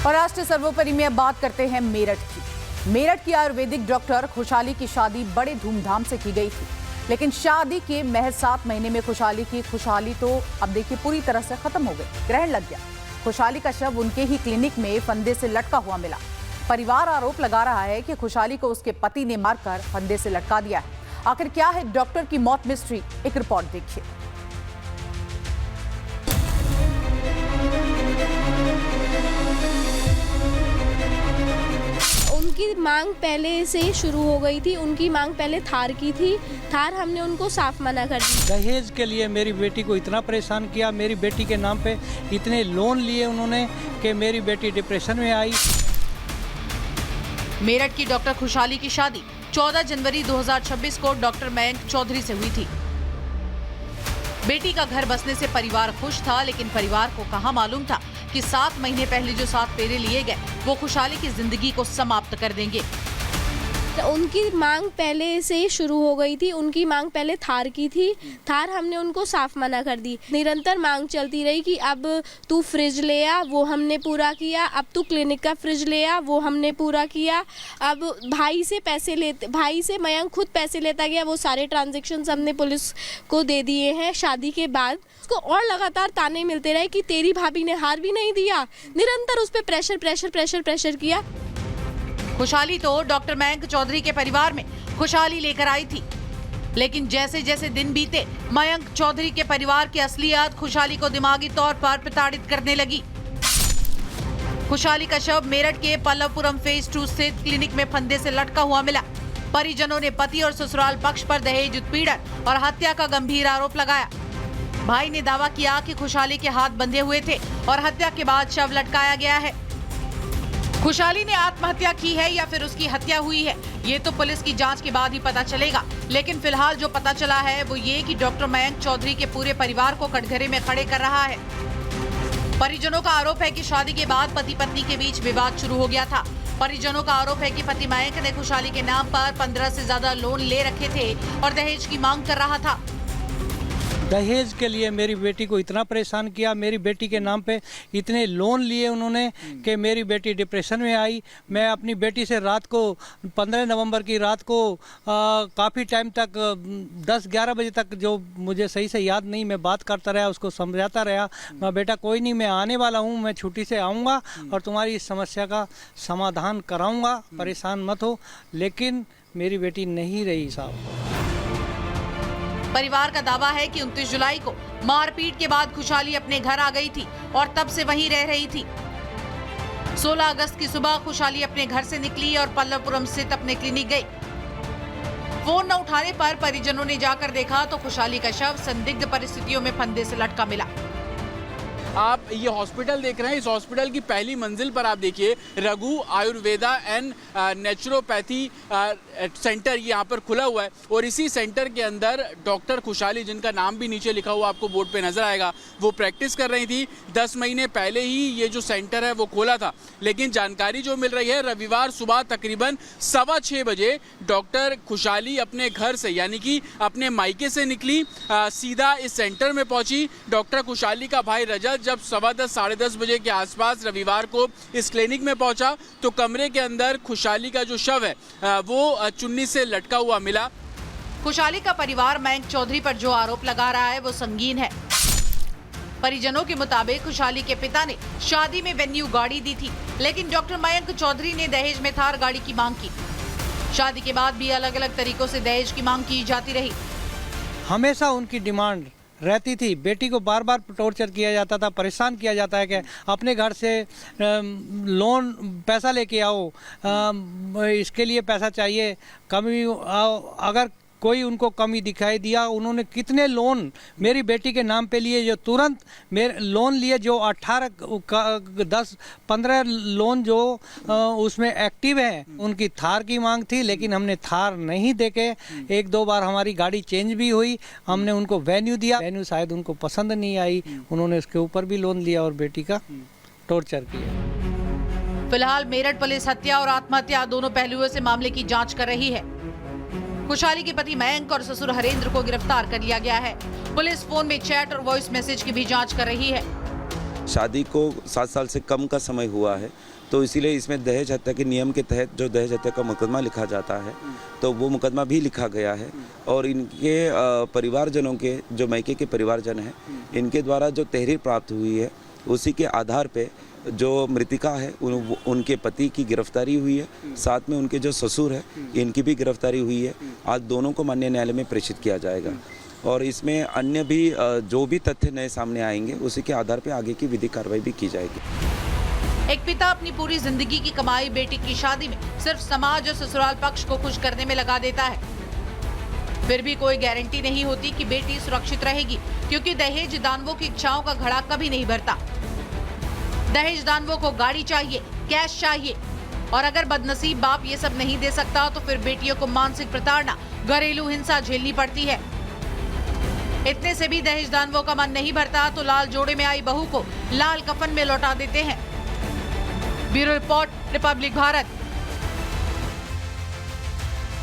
और राष्ट्र सर्वोपरि में अब बात करते हैं मेरठ की। मेरठ की आयुर्वेदिक डॉक्टर खुशहाली की शादी बड़े धूमधाम से की गई थी, लेकिन शादी के महज 7 महीने में खुशहाली की खुशहाली तो अब देखिए पूरी तरह से खत्म हो गई। ग्रहण लग गया। खुशहाली का शव उनके ही क्लिनिक में फंदे से लटका हुआ मिला। परिवार आरोप लगा रहा है कि खुशहाली को उसके पति ने मारकर फंदे से लटका दिया है। आखिर क्या है डॉक्टर की मौत मिस्ट्री, एक रिपोर्ट देखिए। उनकी मांग पहले से ही शुरू हो गई थी। उनकी मांग पहले थार की थी। थार हमने उनको साफ मना कर दी। दहेज के लिए मेरी बेटी को इतना परेशान किया, मेरी बेटी के नाम पे इतने लोन लिए उन्होंने कि मेरी बेटी डिप्रेशन में आई। मेरठ की डॉक्टर खुशहाली की शादी 14 जनवरी 2026 को डॉक्टर मयंक चौधरी से हुई थी। बेटी का घर बसने से परिवार खुश था, लेकिन परिवार को कहां मालूम था कि 7 महीने पहले जो 7 फेरे लिए गए वो खुशहाली की जिंदगी को समाप्त कर देंगे। उनकी मांग पहले से ही शुरू हो गई थी। उनकी मांग पहले थार की थी। थार हमने उनको साफ मना कर दी। निरंतर मांग चलती रही कि अब तू फ्रिज ले आ, वो हमने पूरा किया। अब तू क्लिनिक का फ्रिज ले आ, वो हमने पूरा किया। अब भाई से मयंक खुद पैसे लेता गया। वो सारे ट्रांजैक्शंस हमने पुलिस को दे दिए हैं। शादी के बाद उसको और लगातार ताने मिलते रहे कि तेरी भाभी ने हार भी नहीं दिया। निरंतर उस पर प्रेशर किया। खुशहाली तो डॉक्टर मयंक चौधरी के परिवार में खुशहाली लेकर आई थी, लेकिन जैसे जैसे दिन बीते मयंक चौधरी के परिवार की असलियत खुशहाली को दिमागी तौर पर प्रताड़ित करने लगी। खुशहाली का शव मेरठ के पल्लवपुरम फेज 2 स्थित क्लिनिक में फंदे से लटका हुआ मिला। परिजनों ने पति और ससुराल पक्ष पर दहेज उत्पीड़न और हत्या का गंभीर आरोप लगाया। भाई ने दावा किया कि खुशहाली के हाथ बंधे हुए थे और हत्या के बाद शव लटकाया गया है। खुशहाली ने आत्महत्या की है या फिर उसकी हत्या हुई है, ये तो पुलिस की जांच के बाद ही पता चलेगा। लेकिन फिलहाल जो पता चला है वो ये कि डॉक्टर मयंक चौधरी के पूरे परिवार को कटघरे में खड़े कर रहा है। परिजनों का आरोप है कि शादी के बाद पति पत्नी के बीच विवाद शुरू हो गया था। परिजनों का आरोप है कि पति मयंक ने खुशहाली के नाम पर 15 से ज्यादा लोन ले रखे थे और दहेज की मांग कर रहा था। दहेज के लिए मेरी बेटी को इतना परेशान किया, मेरी बेटी के नाम पे इतने लोन लिए उन्होंने कि मेरी बेटी डिप्रेशन में आई। मैं अपनी बेटी से रात को 15 नवंबर की रात को काफ़ी टाइम तक 10-11 बजे तक, जो मुझे सही से याद नहीं, मैं बात करता रहा, उसको समझाता रहा। मैं बेटा कोई नहीं, मैं आने वाला हूँ, मैं छुट्टी से आऊँगा और तुम्हारी इस समस्या का समाधान कराऊँगा, परेशान मत हो। लेकिन मेरी बेटी नहीं रही साहब। परिवार का दावा है कि 29 जुलाई को मारपीट के बाद खुशहाली अपने घर आ गई थी और तब से वहीं रह रही थी। 16 अगस्त की सुबह खुशहाली अपने घर से निकली और पल्लवपुरम स्थित अपने क्लिनिक गई। फोन न उठाने पर परिजनों ने जाकर देखा तो खुशहाली का शव संदिग्ध परिस्थितियों में फंदे से लटका मिला। आप ये हॉस्पिटल देख रहे हैं। इस हॉस्पिटल की पहली मंजिल पर आप देखिए Raghu Ayurveda and naturopathy centre यहाँ पर खुला हुआ है और इसी सेंटर के अंदर डॉक्टर खुशहाली, जिनका नाम भी नीचे लिखा हुआ आपको बोर्ड पे नजर आएगा, वो प्रैक्टिस कर रही थी। 10 महीने पहले ही ये जो सेंटर है वो खोला था, लेकिन जानकारी जो मिल रही है रविवार सुबह तकरीबन 6:15 बजे डॉक्टर खुशहाली अपने घर से यानी कि अपने मायके से निकली, सीधा इस सेंटर में पहुंची। डॉक्टर खुशहाली का भाई रजत जब 10:15 साढ़े 10 बजे के आसपास रविवार को इस क्लिनिक में पहुंचा तो कमरे के अंदर खुशहाली का जो शव है वो चुन्नी से लटका हुआ मिला। खुशहाली का परिवार मयंक चौधरी पर जो आरोप लगा रहा है वो संगीन है। परिजनों के मुताबिक खुशहाली के पिता ने शादी में वेन्यू गाड़ी दी थी, लेकिन डॉक्टर मयंक चौधरी ने दहेज में थार गाड़ी की मांग की। शादी के बाद भी अलग अलग तरीकों से दहेज की मांग की जाती रही। हमेशा उनकी डिमांड रहती थी, बेटी को बार बार टॉर्चर किया जाता था, परेशान किया जाता है कि अपने घर से लोन पैसा लेके आओ, इसके लिए पैसा चाहिए, कमी अगर कोई उनको कमी दिखाई दिया, उन्होंने कितने लोन मेरी बेटी के नाम पे लिए, जो तुरंत मेरे लोन लिए, जो 10-15 लोन जो उसमें एक्टिव है। उनकी थार की मांग थी, लेकिन हमने थार नहीं देके 1-2 बार हमारी गाड़ी चेंज भी हुई। हमने उनको वेन्यू दिया, वेन्यू शायद उनको पसंद नहीं आई, उन्होंने उसके ऊपर भी लोन लिया और बेटी का टॉर्चर किया। फिलहाल मेरठ पुलिस हत्या और आत्महत्या दोनों पहलुओं से मामले की जांच कर रही है। खुशहाली के पति मयंक और ससुर हरेंद्र को गिरफ्तार कर लिया गया है। पुलिस फोन में चैट और वॉइस मैसेज की भी जांच कर रही है। शादी को 7 साल से कम का समय हुआ है, तो इसीलिए इसमें दहेज हत्या के नियम के तहत जो दहेज हत्या का मुकदमा लिखा जाता है, तो वो मुकदमा भी लिखा गया है। और इनके परिवारजनों के, जो मायके के परिवारजन हैं, इनके द्वारा जो तहरीर प्राप्त हुई है, उसी के आधार पे जो मृतिका है उनके पति की गिरफ्तारी हुई है, साथ में उनके जो ससुर है इनकी भी गिरफ्तारी हुई है। आज दोनों को माननीय न्यायालय में प्रेषित किया जाएगा और इसमें अन्य भी जो भी तथ्य नए सामने आएंगे उसी के आधार पर आगे की विधिक कार्रवाई भी की जाएगी। एक पिता अपनी पूरी जिंदगी की कमाई बेटी की शादी में सिर्फ समाज और ससुराल पक्ष को खुश करने में लगा देता है, फिर भी कोई गारंटी नहीं होती कि बेटी सुरक्षित रहेगी, क्योंकि दहेज दानवों की इच्छाओं का घड़ा कभी नहीं भरता। दहेज दानवों को गाड़ी चाहिए, कैश चाहिए, और अगर बदनसीब बाप ये सब नहीं दे सकता तो फिर बेटियों को मानसिक प्रताड़ना, घरेलू हिंसा झेलनी पड़ती है। इतने से भी दहेज दानवों का मन नहीं भरता तो लाल जोड़े में आई बहू को लाल कफन में लौटा देते हैं। Bureau report, Republic Bharat.